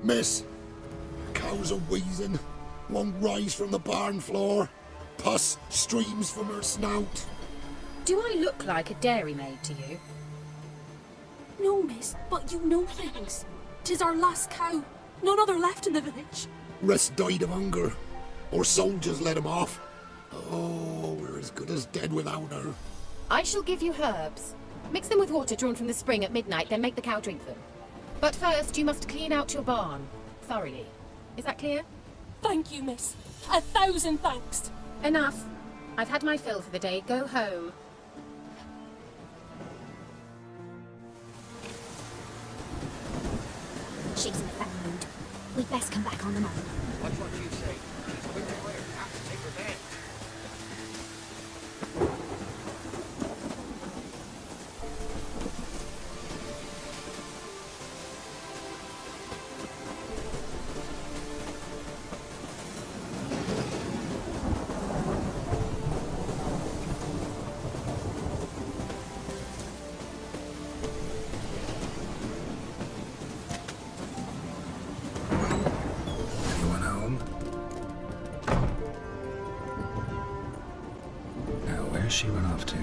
Miss, cows are wheezing, won't rise from the barn floor. Pus streams from her snout. Do I look like a dairymaid to you? No, miss, but you know things. 'Tis our last cow. None other left in the village. Rest died of hunger, or soldiers let him off. Oh, we're as good as dead without her. I shall give you herbs. Mix them with water drawn from the spring at midnight, then make the cow drink them. But first, you must clean out your barn, thoroughly. Is that clear? Thank you, miss. 1,000 thanks. Enough. I've had my fill for the day. Go home. She's in a fat mood. We'd best come back on the morrow. Watch what you say. She's quick to fire. Have to take revenge. Anyone home? Now, where's she run off to?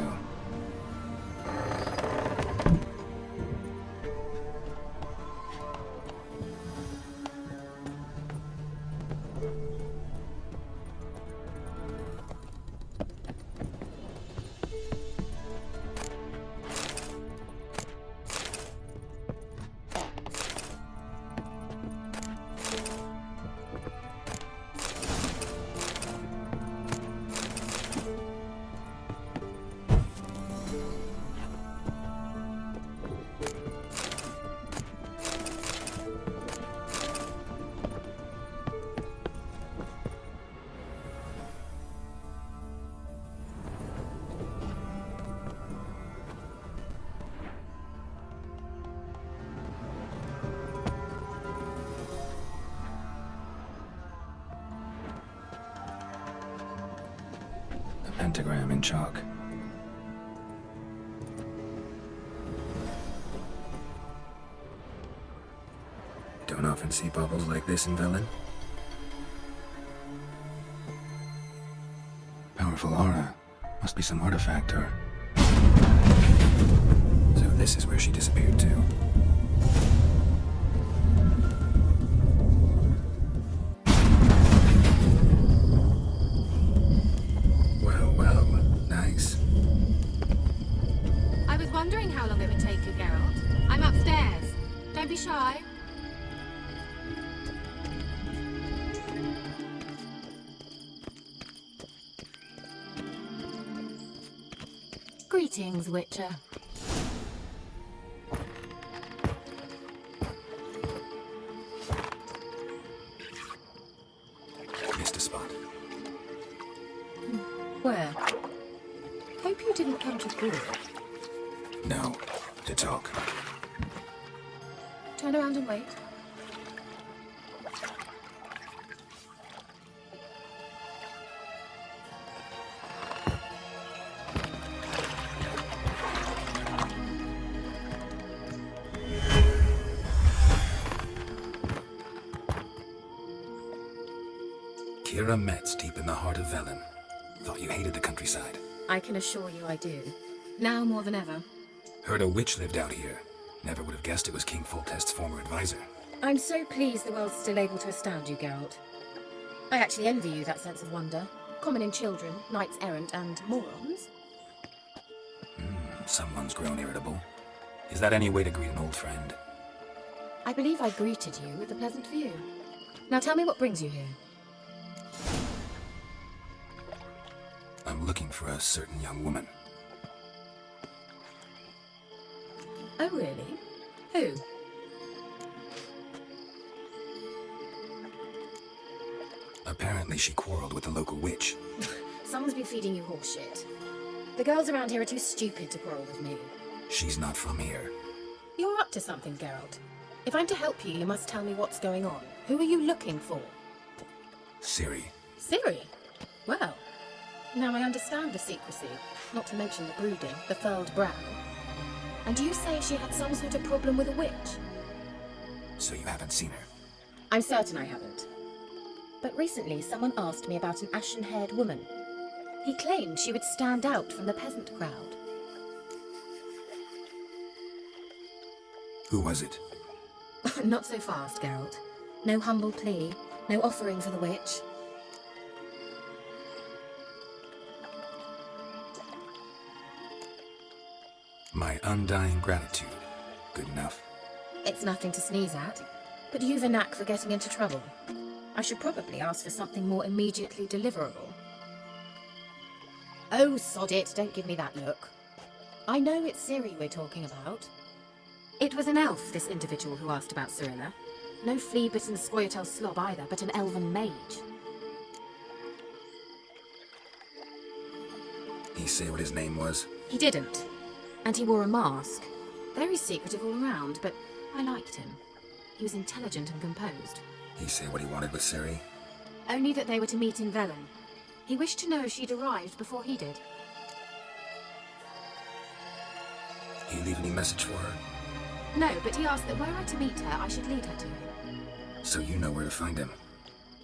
A pentagram in chalk. Don't often see bubbles like this in Velen. Powerful aura. Must be some artifact or... So this is where she disappeared to. Well, well, nice. I was wondering how long it would take you, Geralt. I'm upstairs. Don't be shy. Greetings, Witcher. Missed a spot. Where? Hope you didn't come to Brew. No, to talk. Turn around and wait. Kira Metz, deep in the heart of Velen. Thought you hated the countryside. I can assure you I do. Now more than ever. Heard a witch lived out here. Never would have guessed it was King Foltest's former advisor. I'm so pleased the world's still able to astound you, Geralt. I actually envy you that sense of wonder. Common in children, knights errant, and morons. Someone's grown irritable. Is that any way to greet an old friend? I believe I greeted you with a pleasant view. Now tell me what brings you here. I'm looking for a certain young woman. Oh, really? Who? Apparently she quarreled with the local witch. Someone's been feeding you horseshit. The girls around here are too stupid to quarrel with me. She's not from here. You're up to something, Geralt. If I'm to help you, you must tell me what's going on. Who are you looking for? Ciri. Ciri? Well, now I understand the secrecy, not to mention the brooding, the furled brow. And you say she had some sort of problem with a witch? So you haven't seen her? I'm certain I haven't. But recently someone asked me about an ashen-haired woman. He claimed she would stand out from the peasant crowd. Who was it? Not so fast, Geralt. No humble plea, no offering for the witch. My undying gratitude. Good enough. It's nothing to sneeze at, but you've a knack for getting into trouble. I should probably ask for something more immediately deliverable. Oh, sod it, don't give me that look. I know it's Ciri we're talking about. It was an elf, this individual who asked about Cirilla. No flea-bitten Scoia'tael slob either, but an elven mage. He say what his name was? He didn't. And he wore a mask. Very secretive all around, but I liked him. He was intelligent and composed. He say what he wanted with Ciri? Only that they were to meet in Velen. He wished to know if she'd arrived before he did. He leave any message for her? No, but he asked that were I to meet her, I should lead her to him. So you know where to find him?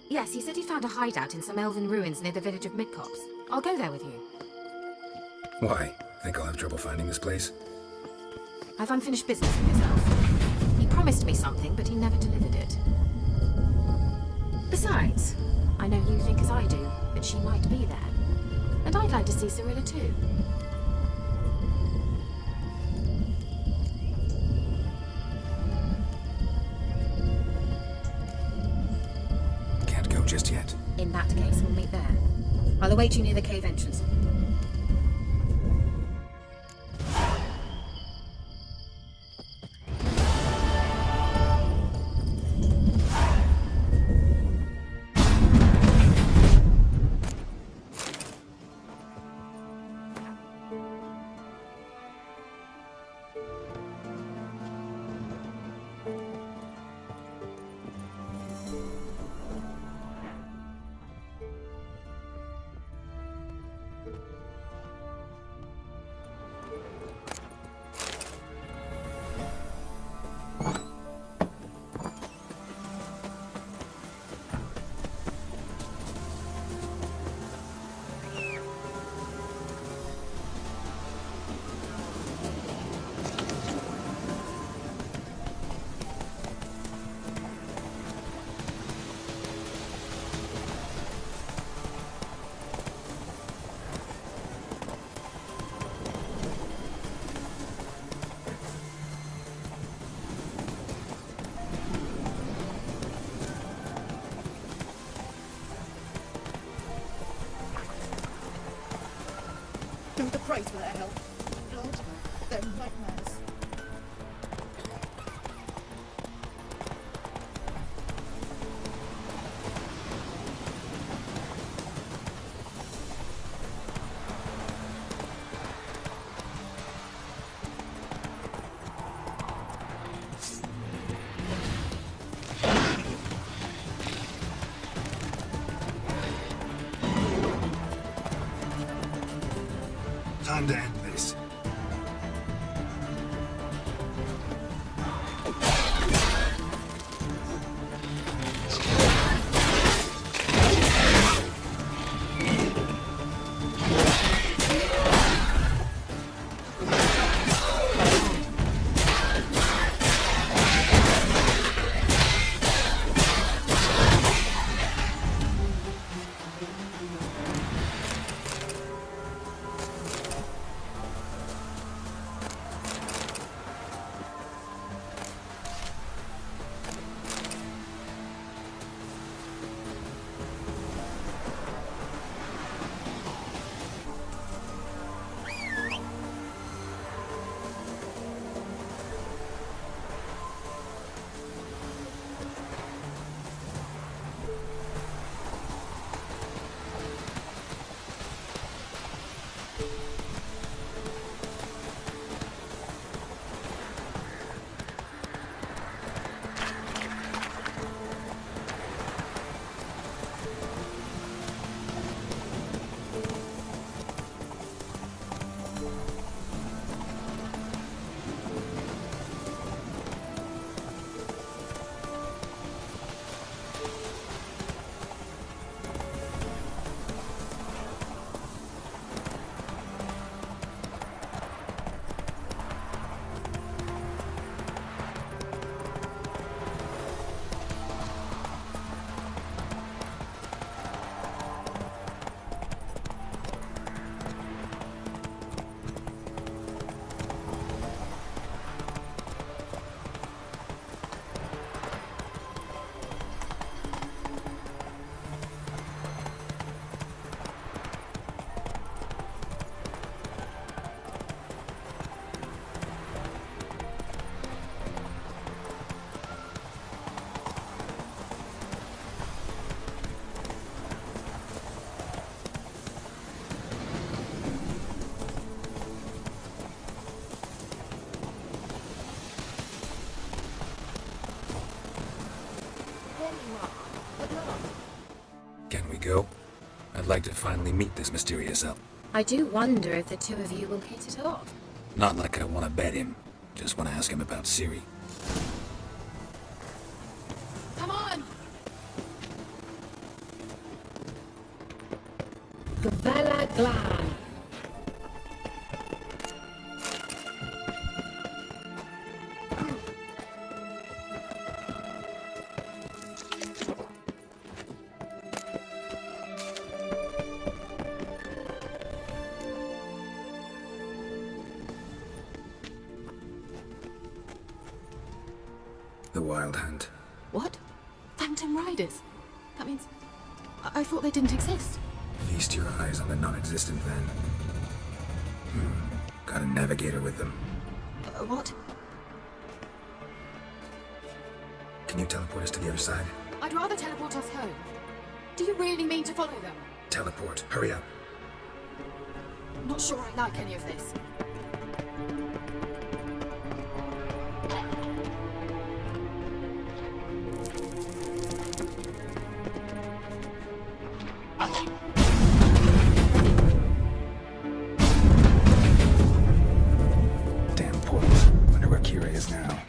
Yes, he said he found a hideout in some elven ruins near the village of Midcopse. I'll go there with you. Why? Think I'll have trouble finding this place? I've unfinished business with this elf. He promised me something, but he never delivered it. Besides, I know you think as I do, that she might be there. And I'd like to see Cirilla too. Can't go just yet. In that case, we'll meet there. I'll await you near the cave entrance. Don't the price for their help. Lord, they're nightmares. Time to end this. But not. Can we go? I'd like to finally meet this mysterious elf. I do wonder if the two of you will hit it off. Not like I want to bet him. Just want to ask him about Ciri. Come on! Gavella Glan. The Wild Hunt. What? Phantom Riders? That means... I thought they didn't exist. Feast your eyes on the non-existent then. Got a navigator with them. What? Can you teleport us to the other side? I'd rather teleport us home. Do you really mean to follow them? Teleport. Hurry up. Not sure I like any of this. Damn portal. Wonder where Kira is now.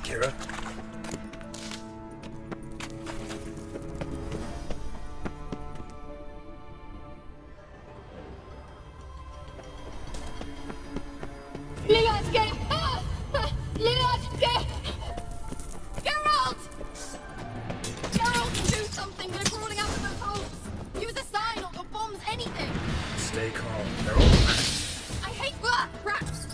Kira? Liatke! Liatke! Geralt! Geralt, do something! They're crawling out of those holes! Use a sign or bombs, anything! Stay calm. They're all rats. I hate rats!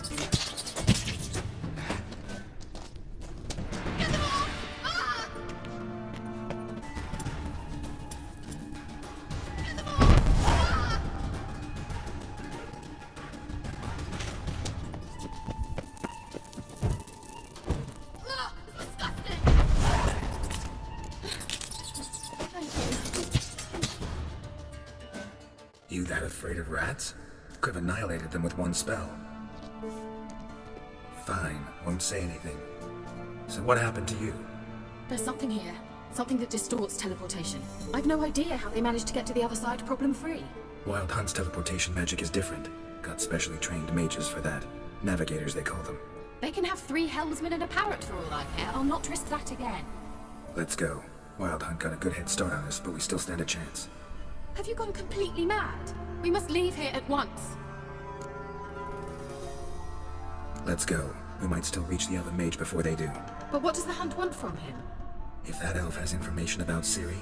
that afraid of rats? Could have annihilated them with one spell. Fine, won't say anything. So what happened to you? There's something here. Something that distorts teleportation. I've no idea how they managed to get to the other side problem-free. Wild Hunt's teleportation magic is different. Got specially trained mages for that. Navigators, they call them. They can have 3 helmsmen and a parrot for all I care. I'll not risk that again. Let's go. Wild Hunt got a good head start on us, but we still stand a chance. Have you gone completely mad? We must leave here at once. Let's go. We might still reach the other mage before they do. But what does the Hunt want from him? If that elf has information about Ciri,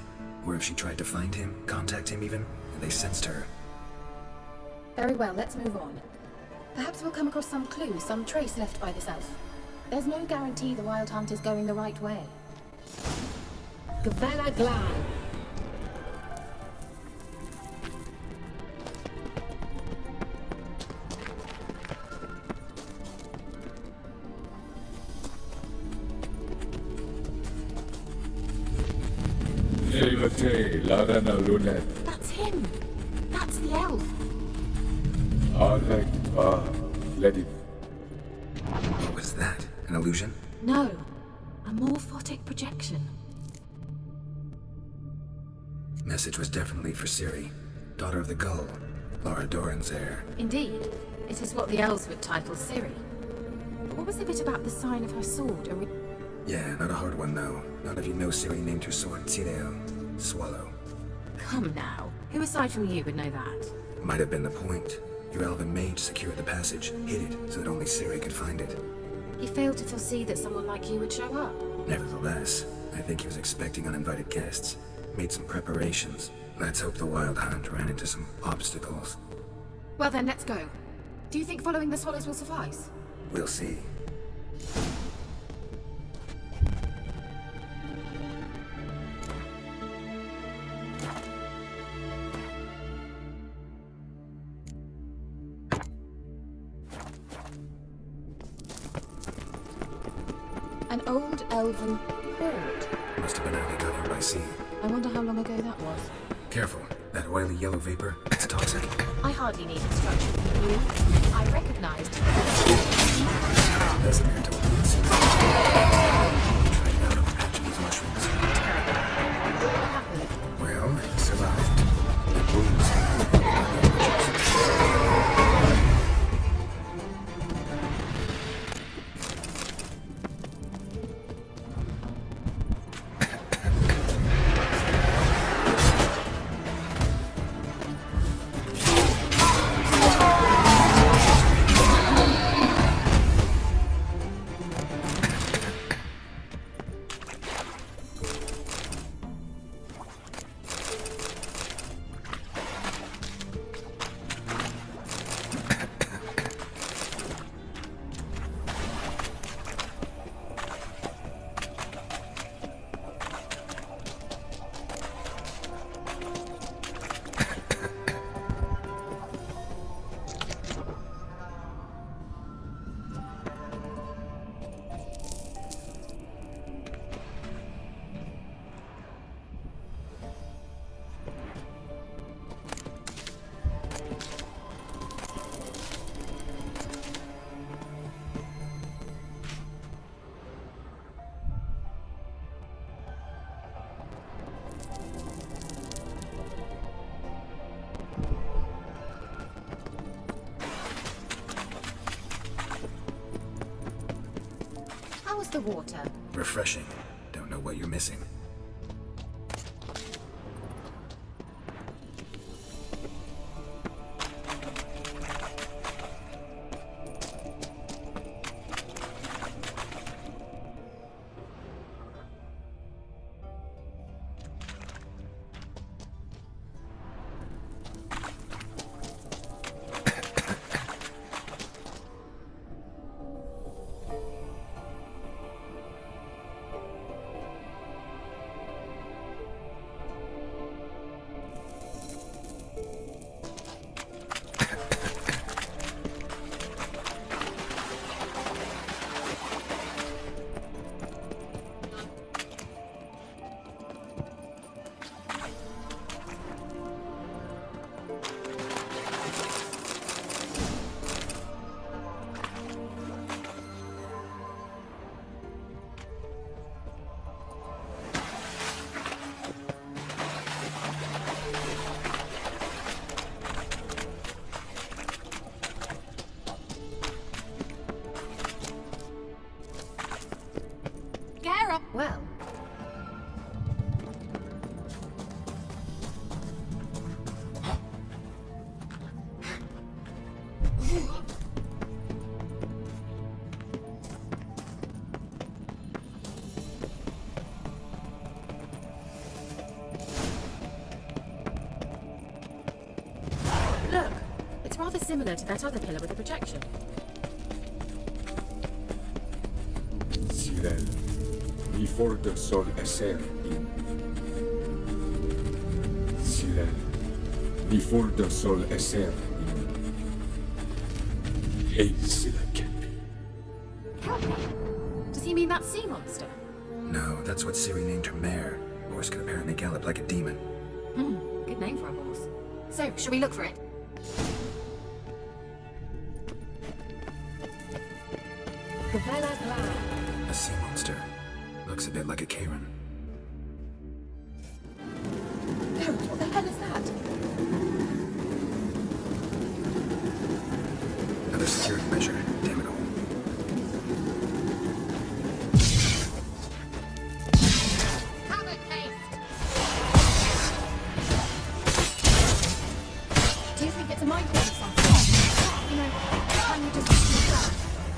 or if she tried to find him, contact him even, and they sensed her. Very well, let's move on. Perhaps we'll come across some clue, some trace left by this elf. There's no guarantee the Wild Hunt is going the right way. Gavella Glan. Levate, Ladana Lunet, That's him! That's the elf! Arlek Ledith. What was that? An illusion? No, a morphotic projection. Message was definitely for Ciri, daughter of the Gull, Lara Doran's heir. Indeed, it is what the elves would title Ciri. But what was the bit about the sign of her sword? Yeah, not a hard one though. None of you know Ciri named her sword Tireo, Swallow. Come now, who aside from you would know that? Might have been the point. Your elven mage secured the passage, hid it, so that only Ciri could find it. He failed to foresee that someone like you would show up. Nevertheless, I think he was expecting uninvited guests. Made some preparations. Let's hope the Wild Hunt ran into some obstacles. Well then, let's go. Do you think following the swallows will suffice? We'll see. An old elven hoard. Must have been how they got here by sea. I wonder how long ago that was. Careful. That oily yellow vapor, it's toxic. I hardly need instruction from you. I recognized. Vesemir told me it's tried it out on a patch of these mushrooms. What happened? Well, he survived. The wounds. How was the water? Refreshing. Don't know what you're missing. Well, look, it's rather similar to that other pillar with the projection. Sirel, before the sol eser in. Sirel, before the sol eser in. Hey, Sirel. Does he mean that sea monster? No, that's what Siri named her mare. Horse can apparently gallop like a demon. Good name for a horse. So, shall we look for it? Gavella Glan. A sea monster. Looks a bit like a Karen. What the hell is that? Another security measure. Damn it all. Have a taste. Do you think it's a mind game or something? You know, can you just do that?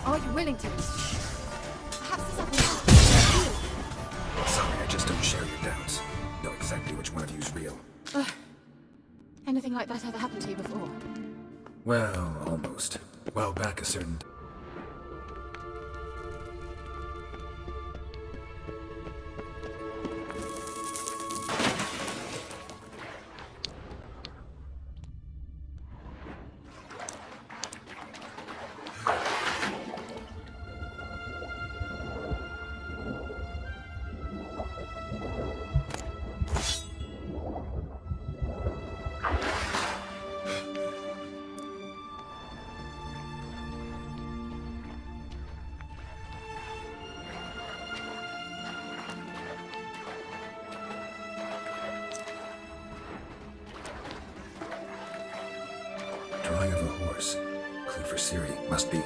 Are you willing to? Perhaps there's something else. Sorry, I just don't share your doubts. Know exactly which one of you's real. Anything like that ever happened to you before? Well, almost. A while back, a certain... Drawing of a horse. Clue for Siri. Must be.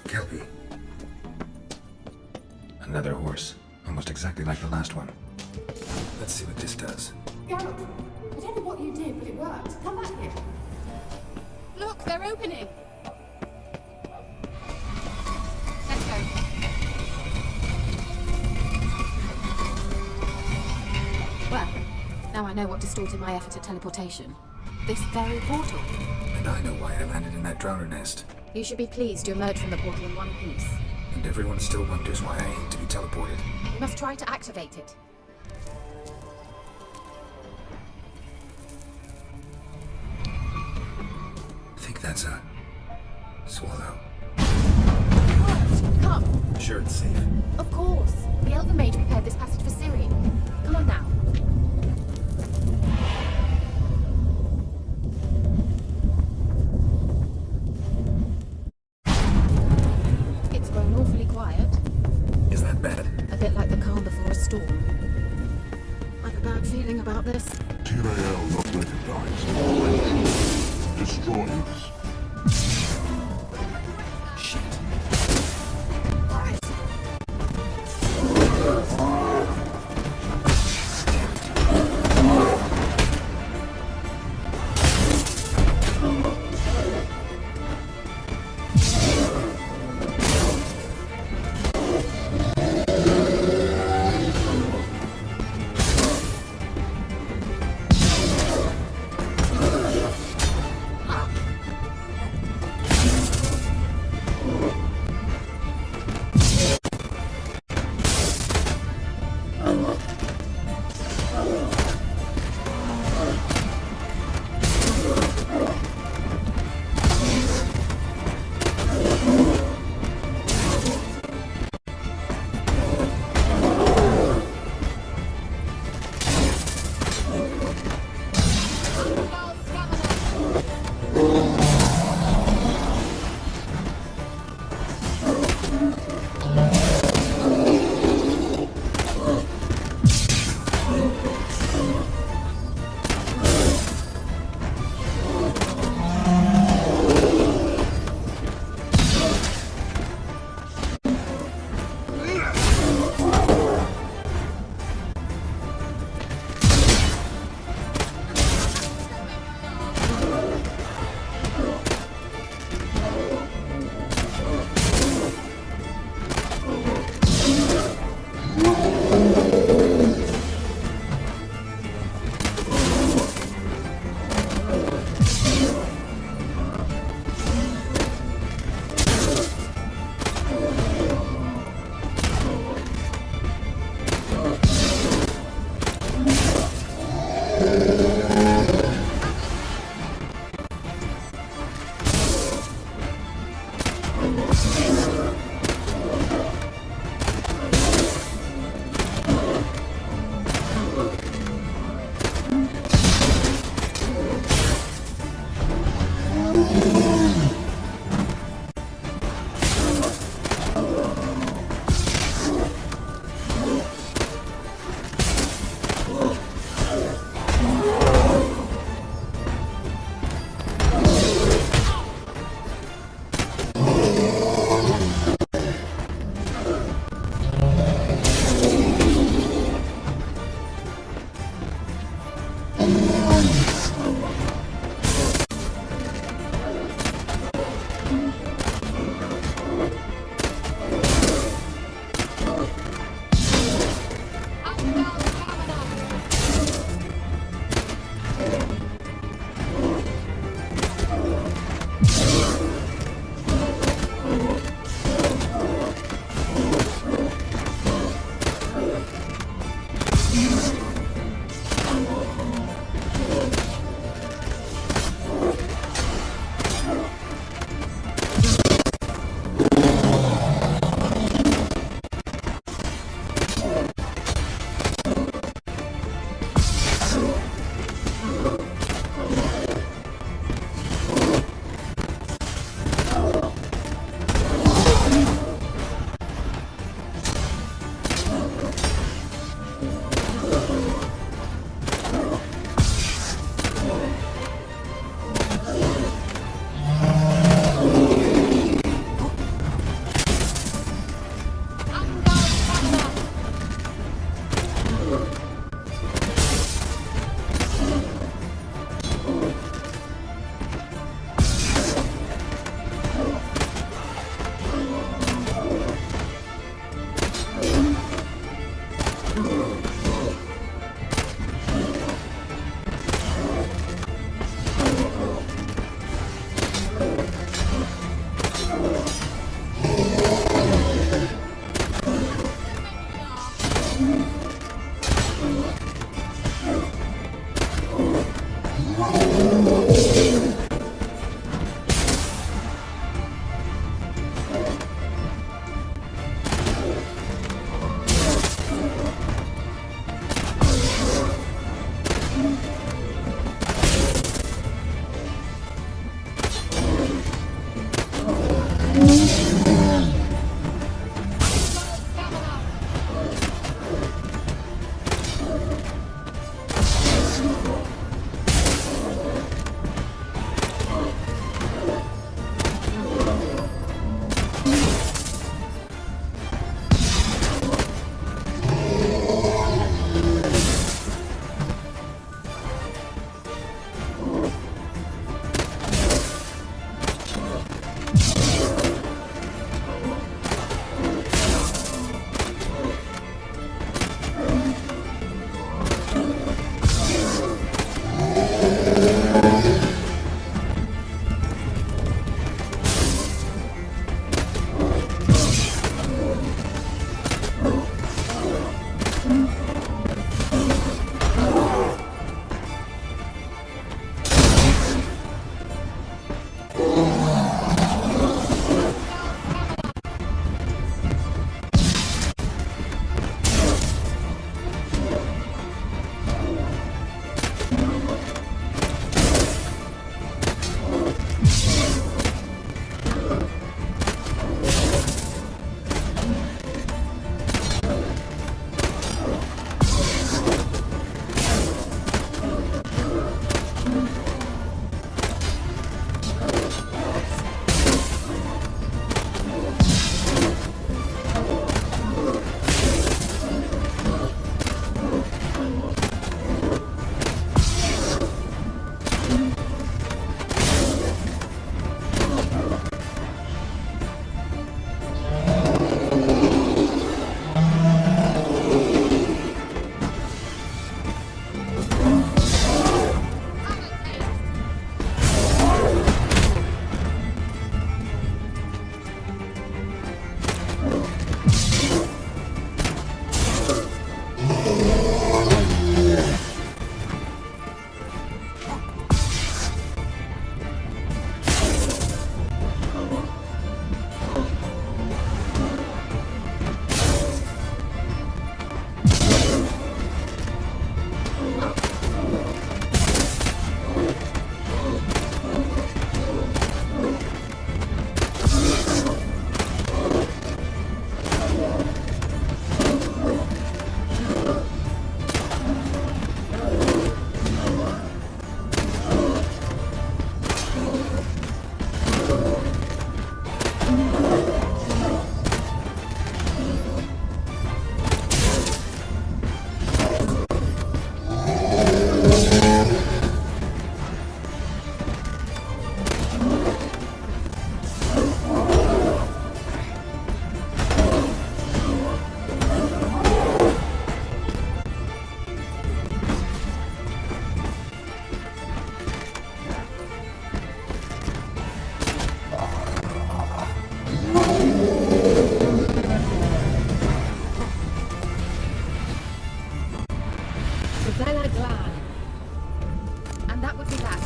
Kelpie. Another horse. Almost exactly like the last one. Let's see what this does. Geralt, I don't know what you did, but it worked. Come back here. Look, they're opening. Let's go. Well, now I know what distorted my effort at teleportation. This very portal. And I know why I landed in that drowner nest. You should be pleased to emerge from the portal in one piece. And everyone still wonders why I hate to be teleported. You must try to activate it. I think that's a... swallow. What? Come. Sure it's safe. Of course. The Elven Mage prepared this passage for Ciri. Come on now. It's grown awfully quiet. Is that bad? A bit like the calm before a storm. I have a bad feeling about this. TRL not recognized. Destroyers. Gavella Glan. And that would be that.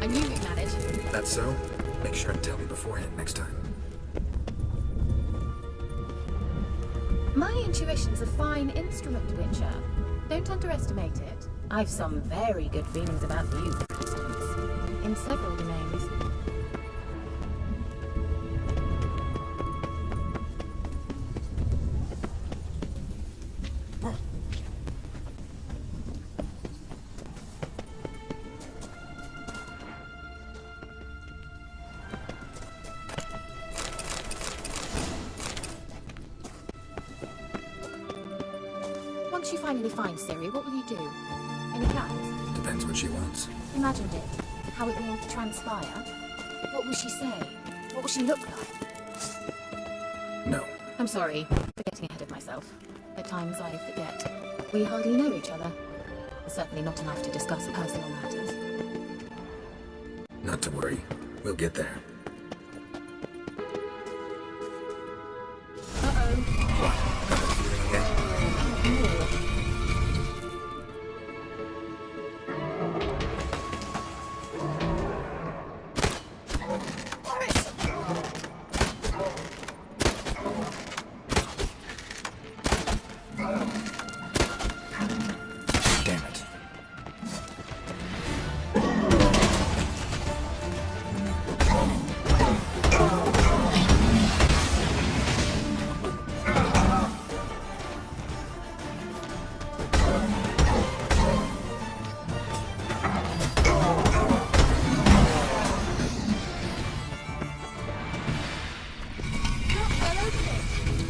I knew you'd manage. That's so? Make sure and tell me beforehand next time. My intuition's a fine instrument, Witcher. Don't underestimate it. I've some very good feelings about you, for instance, in several domains. Once you finally find Siri, what will you do? Any plans? Depends what she wants. Imagined it. How it will transpire. What will she say? What will she look like? No. I'm sorry for getting ahead of myself. At times I forget. We hardly know each other. Certainly not enough to discuss personal matters. Not to worry. We'll get there. Damn it.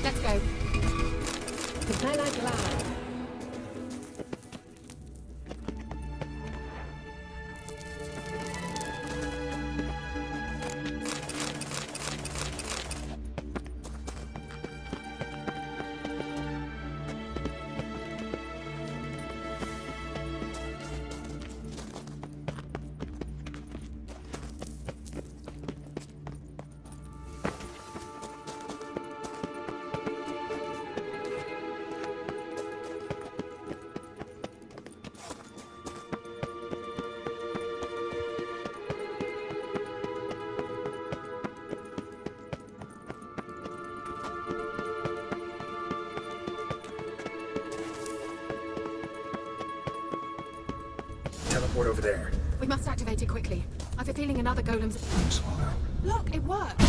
Let's go. Gavella Glan. Teleport over there. We must activate it quickly. I've a feeling another golem's... Swallow. Look, it worked!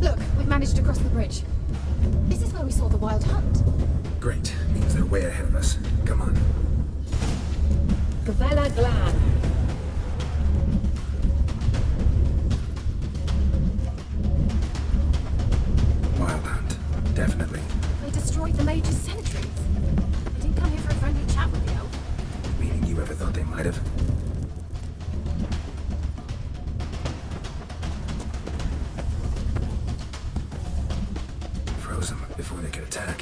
Look, we've managed to cross the bridge. This is where we saw the wild hunt. Great. Means they're way ahead of us. Come on. Gavella Glan. Wild hunt. Definitely. They destroyed the Mage's sentries. They didn't come here for a friendly chat with the elf. Meaning you ever thought they might have? Froze them before they could attack.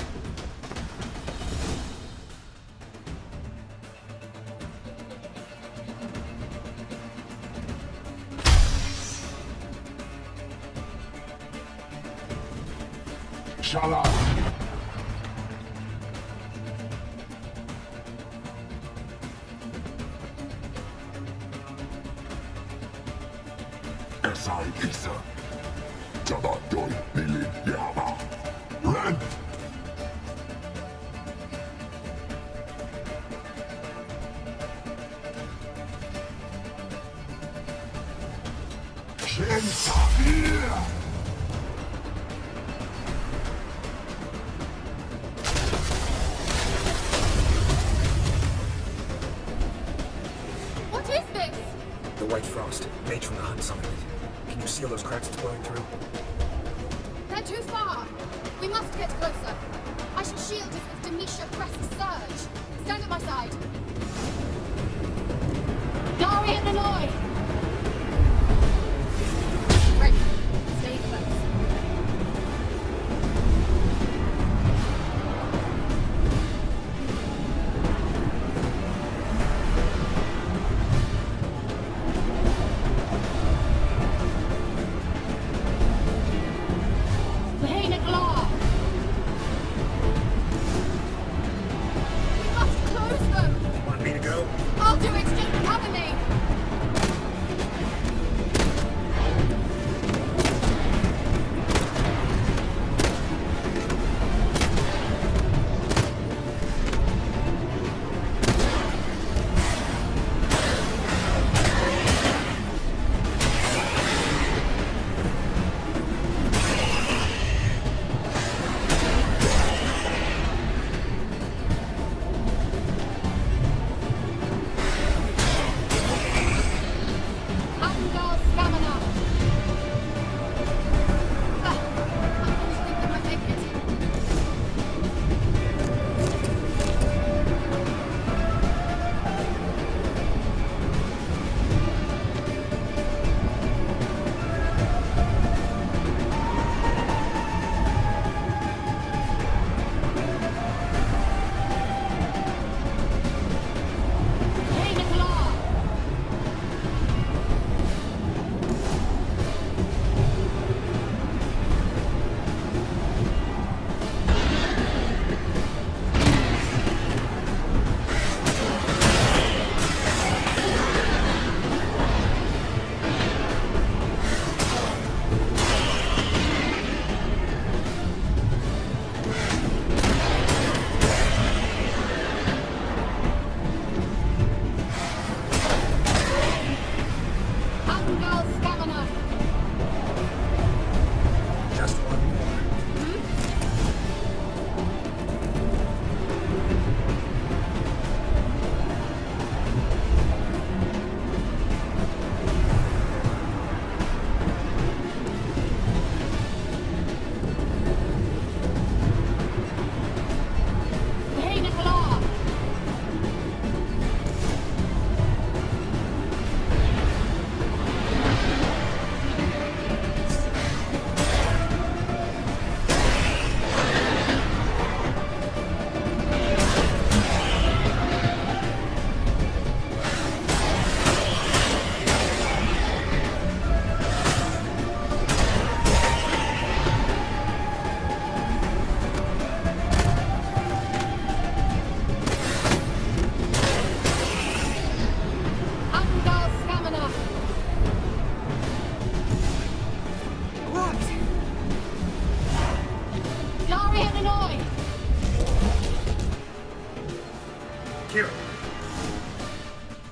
Shala! Esai isa. Tabatoi nilin yama. Red! Shensa here! What is this? The white frost. Mage from the hunt summoned it. Can you seal those cracks it's blowing through? They're too far. We must get closer. I shall shield us if Demetia presses surge. Stand at my side. Dari and Aloy! Ready. Stay close.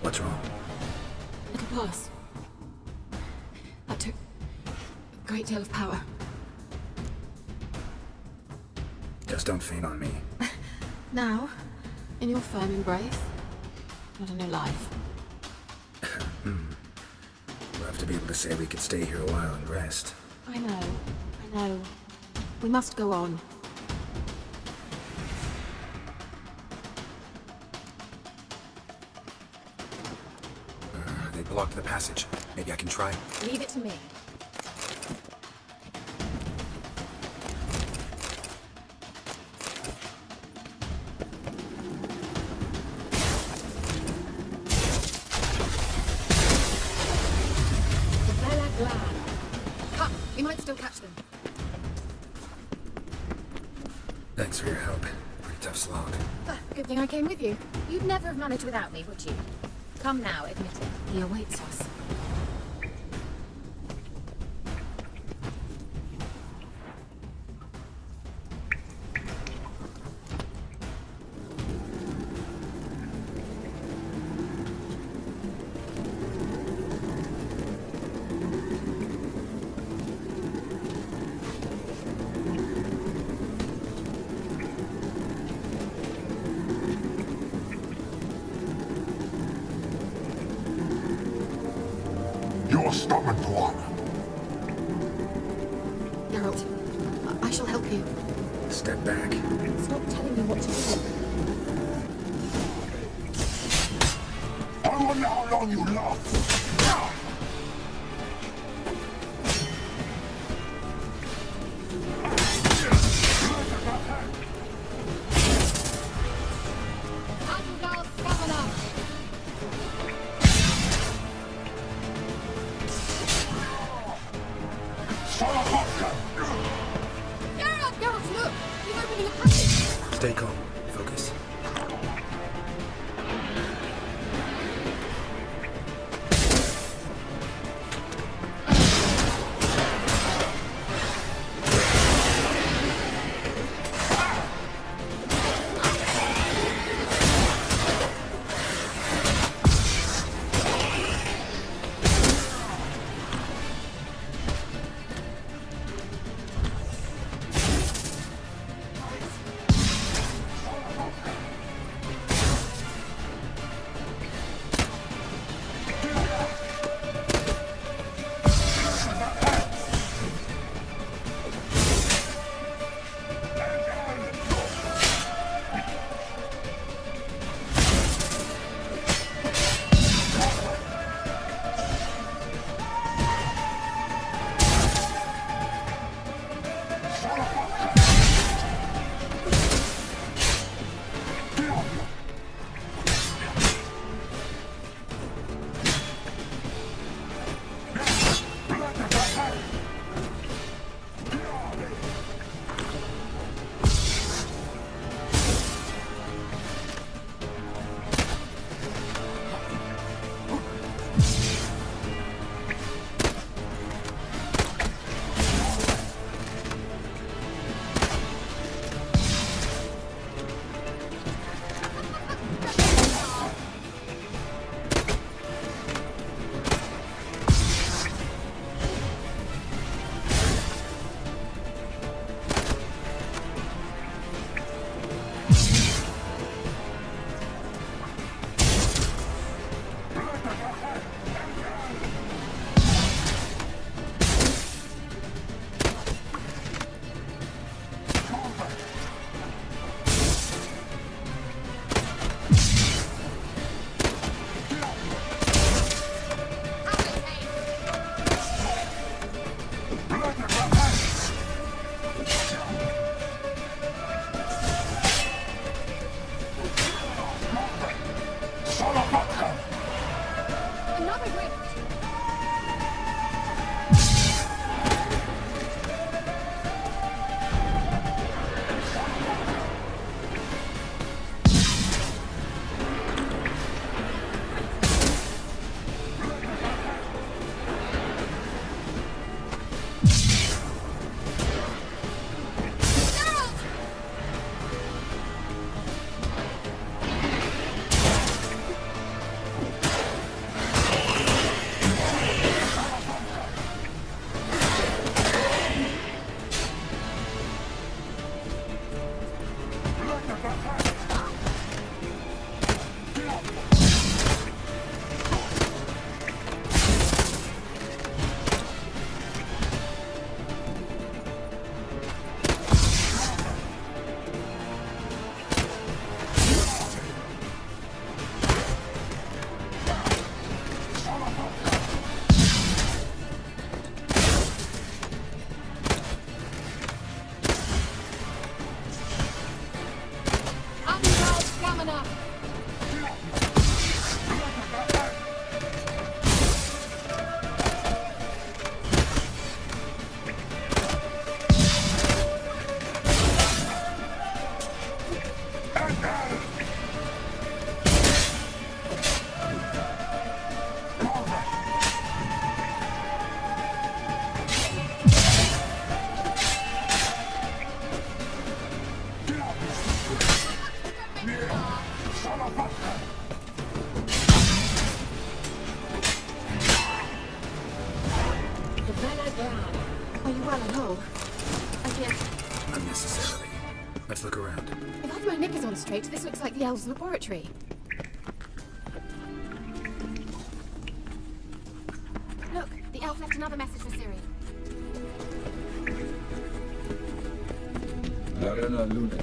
What's wrong? It'll pass. That took a great deal of power. Just don't faint on me. Now, in your firm embrace, not a new life. We'll have to be able to say we could stay here a while and rest. I know. We must go on. They blocked the passage. Maybe I can try. Leave it to me. Bella glad. Cut! We might still catch them. Thanks for your help. Pretty tough slog. Good thing I came with you. You'd never have managed without me, would you? Come now, admit it. He awaits us. Your stomach one. Geralt, I shall help you. Step back. Stop telling me what to do. I wonder how long you last. Andal stamina! Geralt, look! He's opening a passage! Stay calm. Focus. Let's look around. If I've my knickers on straight, this looks like the elves' laboratory. Look, the elf left another message for Siri. Larena Luna.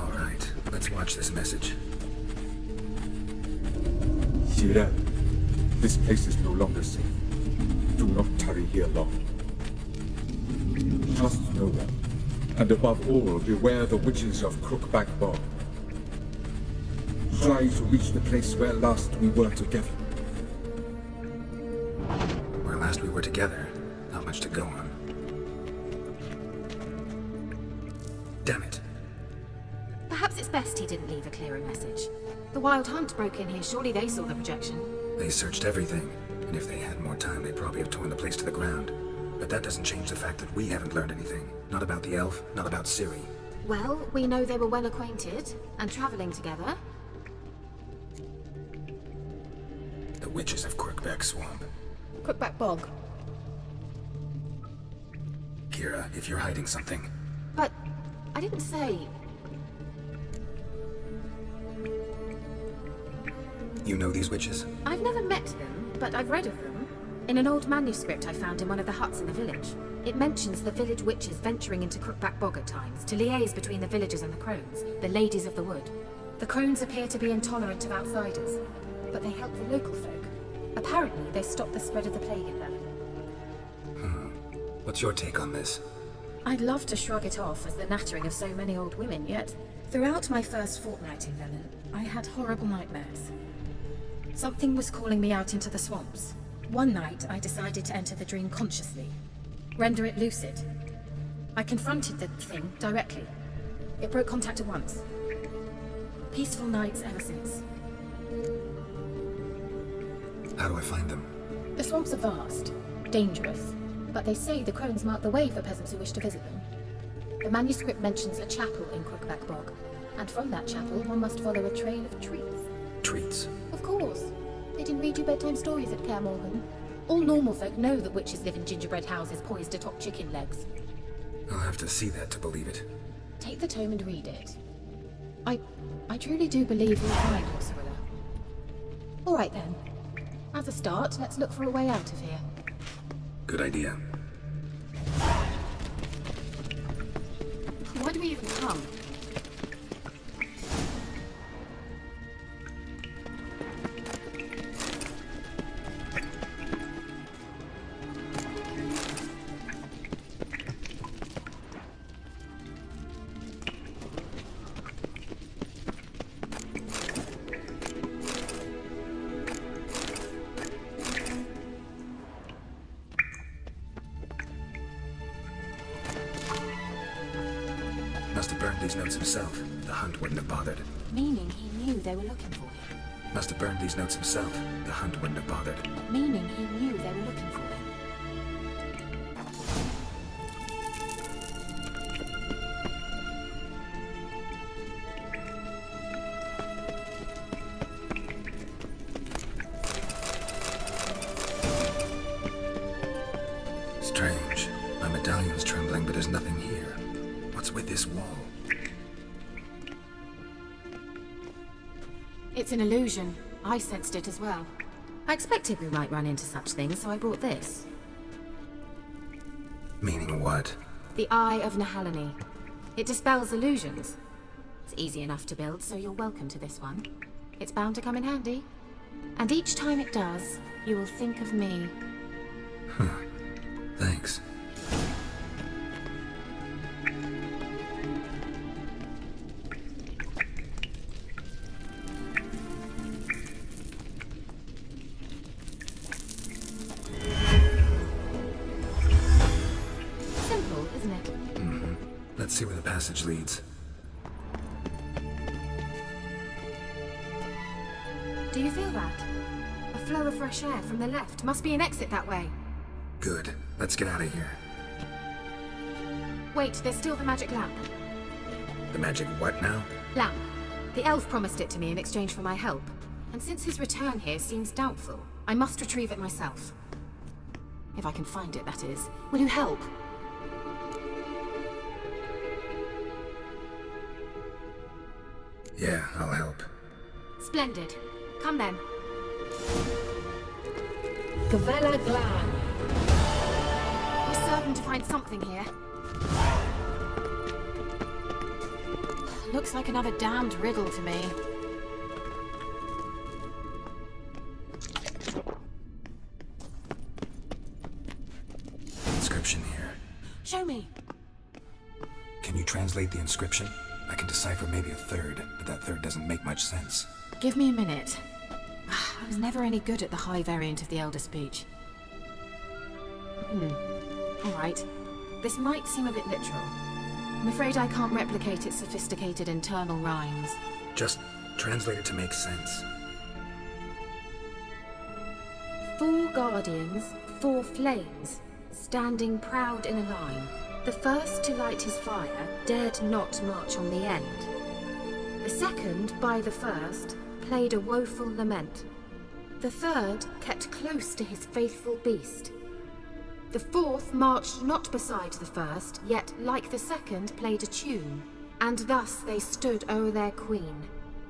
All right, let's watch this message. Cyril, this place is no longer safe. Do not tarry here long. Trust no one. And above all, beware the witches of Crookback Bog. Try to reach the place where last we were together. Where last we were together, not much to go on. Damn it. Perhaps it's best he didn't leave a clearer message. The Wild Hunt broke in here. Surely they saw the projection. They searched everything, and if they had more time, they'd probably have torn the place to the ground. But that doesn't change the fact that we haven't learned anything. Not about the elf, not about Siri. Well, we know they were well acquainted and traveling together. The witches of Crookback Swamp. Crookback Bog. Kira, if you're hiding something. But I didn't say. You know these witches? I've never met them, but I've read of them. In an old manuscript I found in one of the huts in the village. It mentions the village witches venturing into Crookback Bog at times to liaise between the villagers and the crones, the ladies of the wood. The crones appear to be intolerant of outsiders, but they help the local folk. Apparently, they stop the spread of the plague in there. What's your take on this? I'd love to shrug it off as the nattering of so many old women, yet throughout my first fortnight in Venom, I had horrible nightmares. Something was calling me out into the swamps. One night, I decided to enter the dream consciously, render it lucid. I confronted the thing directly. It broke contact at once. Peaceful nights ever since. How do I find them? The swamps are vast, dangerous, but they say the crones mark the way for peasants who wish to visit them. The manuscript mentions a chapel in Crookback Bog, and from that chapel one must follow a trail of treats. Treats? Of course. They didn't read you bedtime stories at Kaer Morhen. All normal folk know that witches live in gingerbread houses poised atop chicken legs. I'll have to see that to believe it. Take the tome and read it. I truly do believe you'll find your Cirilla. All right then. As a start, let's look for a way out of here. Good idea. Why do we even come? Must have burned these notes himself. The Hunt wouldn't have bothered. Meaning he knew they were looking for him. Must have burned these notes himself. The Hunt wouldn't have bothered. Meaning he knew they were looking for him. Strange. My medallion's trembling, but there's nothing here. What's with this wall? It's an illusion. I sensed it as well. I expected we might run into such things, so I brought this. Meaning what? The Eye of Nahalani. It dispels illusions. It's easy enough to build, so you're welcome to this one. It's bound to come in handy. And each time it does, you will think of me. Thanks. Simple, isn't it? Let's see where the passage leads. Do you feel that? A flow of fresh air from the left. Must be an exit that way. Good. Let's get out of here. Wait, there's still the magic lamp. The magic what now? Lamp. The elf promised it to me in exchange for my help. And since his return here seems doubtful, I must retrieve it myself. If I can find it, that is. Will you help? Yeah, I'll help. Splendid. Come then. Gavella Glan. We're certain to find something here. Looks like another damned riddle to me. Inscription here. Show me. Can you translate the inscription? I can decipher maybe a third, but that third doesn't make much sense. Give me a minute. I was never any good at the high variant of the Elder Speech. Alright. This might seem a bit literal. I'm afraid I can't replicate its sophisticated internal rhymes. Just translate it to make sense. 4 guardians, 4 flames, standing proud in a line. The first to light his fire dared not march on the end. The second, by the first, played a woeful lament. The third kept close to his faithful beast. The fourth marched not beside the first, yet, like the second, played a tune. And thus they stood o'er their queen,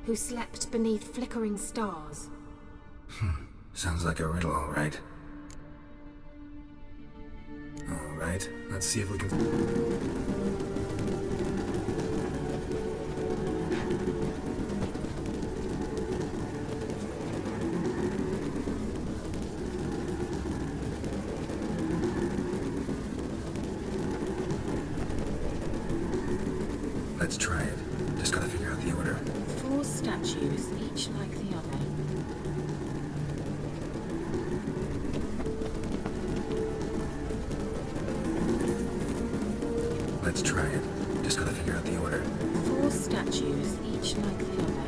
who slept beneath flickering stars. Sounds like a riddle, all right. All right, let's see if we can... Let's try it. Just gotta figure out the order. 4 statues, each like the other. Let's try it. Just gotta figure out the order. 4 statues, each like the other.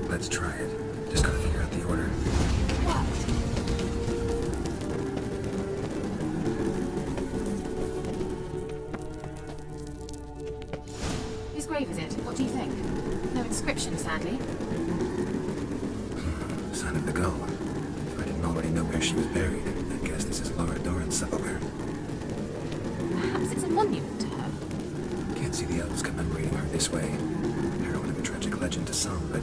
Let's try it. Just gotta figure out the order. Whose grave is it? What do you think? No inscription, sadly. Sign of the gull. If I didn't already know where she was buried, I guess this is Laura Doran's sepulcher. Perhaps it's a monument to her. Can't see the elves commemorating her this way. Heroine of a tragic legend to some, but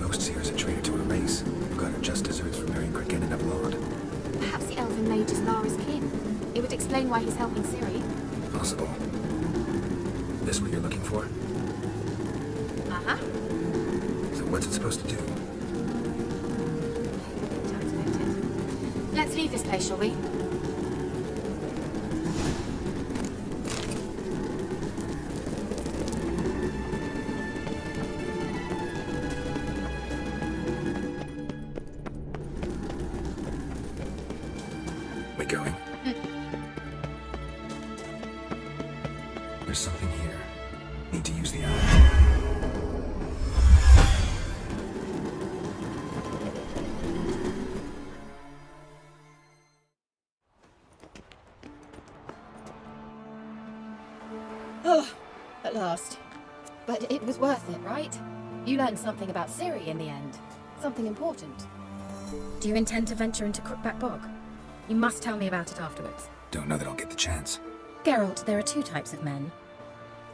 most see her as a traitor to her race, who got her just deserts for marrying Cregennan of Laud. Perhaps the elven mage is Lara's kin. It would explain why he's helping Ciri. Possible. This what you're looking for? Uh-huh. So what's it supposed to do? Let's leave this place, shall we? We going? There's something here. Need to use the eye. Oh, at last. But it was worth it, right? You learned something about Ciri in the end. Something important. Do you intend to venture into Crookback Bog? You must tell me about it afterwards. Don't know that I'll get the chance. Geralt, there are 2 types of men.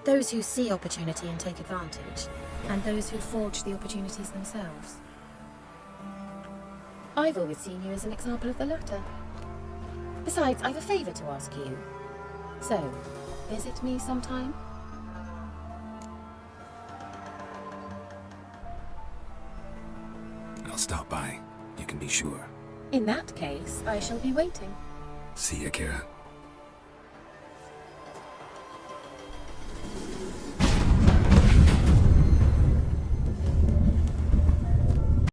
Those who see opportunity and take advantage, and those who forge the opportunities themselves. I've always seen you as an example of the latter. Besides, I've a favour to ask you. So, visit me sometime? I'll stop by. You can be sure. In that case, I shall be waiting. See ya, Kira.